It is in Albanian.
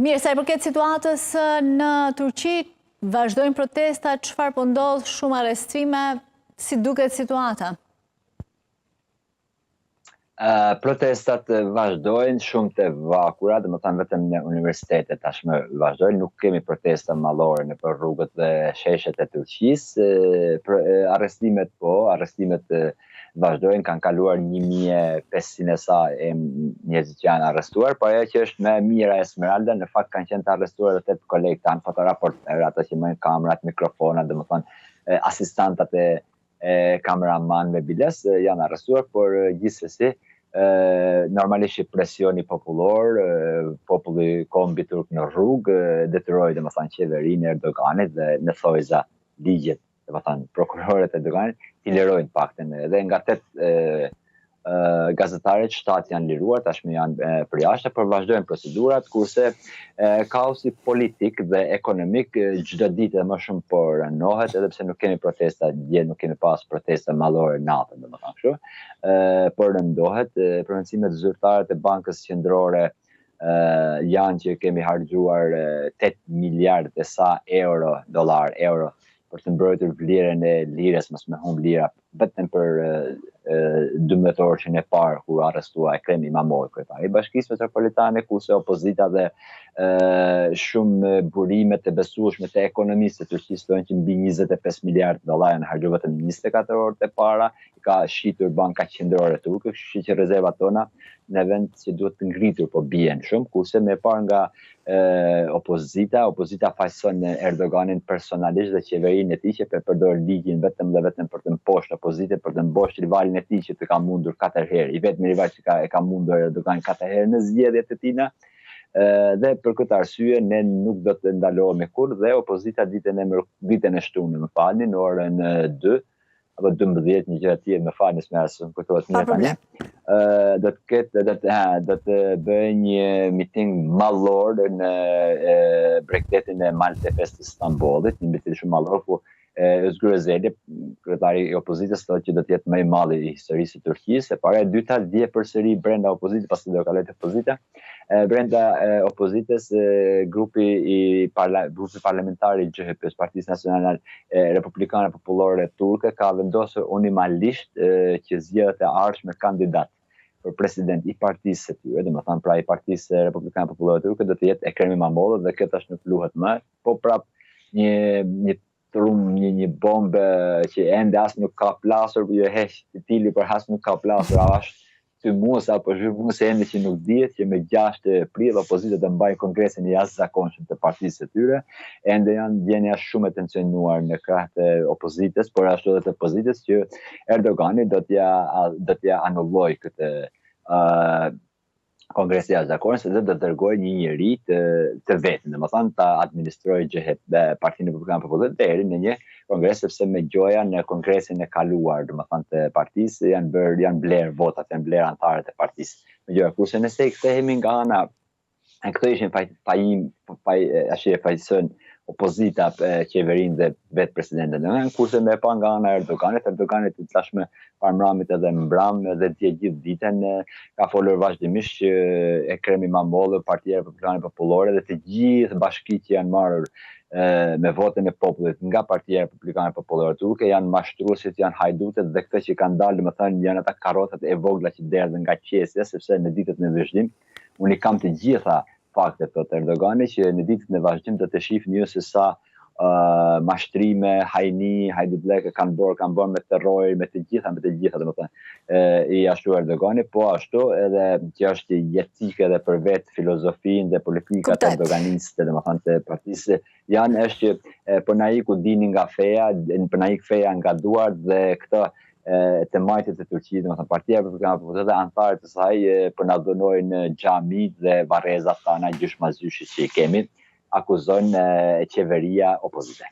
Mirë, sa i përket situatës në Turqi, vazhdojnë protestat, çfarë po ndodh, shumë arrestime, si duket situata? Protestat vazhdojnë shumë të vakura, dhe më thanë vetëm në universitetet tashmë vazhdojnë, nuk kemi protesta mallore në për rrugët dhe sheshet e Turqisë, arrestimet vazhdojnë, kanë kaluar 1500 e sa njerëzit që janë arrestuar, por ajo që është më e mira Esmeralda, në fakt kanë qenë të arrestuar edhe 8 kolegë tanë, fotoraporter, ata që mojnë kamerat, mikrofonat, dhe më thonë asistantat e kameraman me biles janë arrestuar, por gjithsesi normalisht presioni popullor, populli kombi turk në rrugë, detyroi domethënë qeverinë e Erdoganit dhe në thojza ligjet, domethënë prokurorët e Erdoganit i lirojnë pakten dhe nga 8 gazetarët 7 janë liruar, tashmë janë përjashtë, por vazhdojnë procedurat, kurse kaosi politik dhe ekonomik çdo ditë më shumë po rënohet, edhe pse nuk kemi protesta dje, nuk kemi pas protesta mallore natën, domethënë kështu, por rëndohet. Prononcimet zyrtare të Bankës Qendrore janë që kemi harxuar 8 miliard e sa euro për të mbrojtur vlerën e lirës, mos me humb lira, vetëm për 12 orëshin e parë kur arrestua Ekrem İmamoğlu, kryetari i Bashkisë Metropolitane, kurse opozita dhe shumë burime të besueshme të ekonomisë të Turqisë thonë që mbi 25 miliard dollar janë harxuar vetëm 24 orët e para, ka shitur Banka Qendrore turke, kështu që rezervat tona në vend që duhet të ngritur, po bien shumë, kurse me parë nga opozita fajson Erdoganin personalisht dhe qeverinë e tij që përdor ligjin vetëm dhe vetëm për të mposhtë opozitën, për të mposhtë rivalin e tij që të ka mundur 4 herë, i vetmi rival që e ka mundur Erdogan 4 herë në zgjedhjet e tina, dhe për këtë arsye ne nuk do të ndalohemi kurrë dhe opozita ditën e shtunë, më falni, në orën 2 apo 12, një gjë tjetër, më falni, s'më kujtohet mirë tani. Do të bëjë një miting mallor në bregdetin e Maltepes të Stambollit, një miting shumë mallor ku Özgür Özali, kryetari i opozitës, thotë që do të jetë më i madhi i historisë së Turqisë. E para e dyta dje përsëri brenda opozitës, pasi do kalojë te opozita. Brenda opozitës, grupi parlamentar i CHP-s, Partisë Nacionale Republikane Popullore Turke, ka vendosur unanimalisht që zgjedhjet e ardhshme kandidat për president i partisë së tyre, domethënë pra i Partisë Republikane Popullore Turke, do të jetë Ekrem İmamoğlu dhe kjo tash nuk luhet më, po prap një bombë që ende as nuk ka plasur, jo heq titili për as nuk ka plasur, ashtë të mos apo zhvuse ende që nuk dihet, që me 6 prill opozita të mbajnë kongresin e jashtëzakonshëm të partisë së tyre, ende janë ndjenja shumë e tensionuar në krah të opozitës, por ashtu edhe të opozitës që Erdogani do t'ja anullojë këtë kongresi jashtëzakonshëm dhe do të dërgojë një njerëz të vetëm, domethënë ta administrojë Partinë Republikane Popullore deri në një kongres, sepse me gjoja në kongresin e kaluar, domethënë të partisë janë bler votat, janë bler antarët e partisë. Me gjoja, kurse nëse i kthehemi nga ana, këto ishin fajson opozita qeverinë dhe vetë presidentën, kurse me pa nga ana Erdoganit tashmë parmramit edhe mbram dhe dje gjithë ditën ka folur vazhdimisht që Ekrem İmamoğlu, Partia Republikane Popullore dhe të gjithë bashkitë që janë marrur me votën e popullit nga Partia Republikane Popullore Turke janë mashtruesit, janë hajdutët dhe këto që kanë dalë, domethënë janë ata karrotat e vogla që derdhen nga qesja, sepse në ditët në vazhdim unë kam të gjitha faktet të Erdogani që në ditët në vazhdim do të shihni ju se sa mashtrime, hajni, hajdubleke kanë bërë me terror, me të gjitha, domethënë i ashtu Erdogani, po ashtu edhe që është jetike edhe për vetë filozofinë dhe politikat erdoganiste, domethënë të partisë, është që po na iku dini nga feja, po na ik feja nga duart dhe këto të majtet e Turqisë, domethënë Partia Republikane Popullore dhe antarët e saj po na dhunojnë xhamit dhe varrezat tana gjyshmazyshit që i kemi, akuzojnë qeveria opozitare.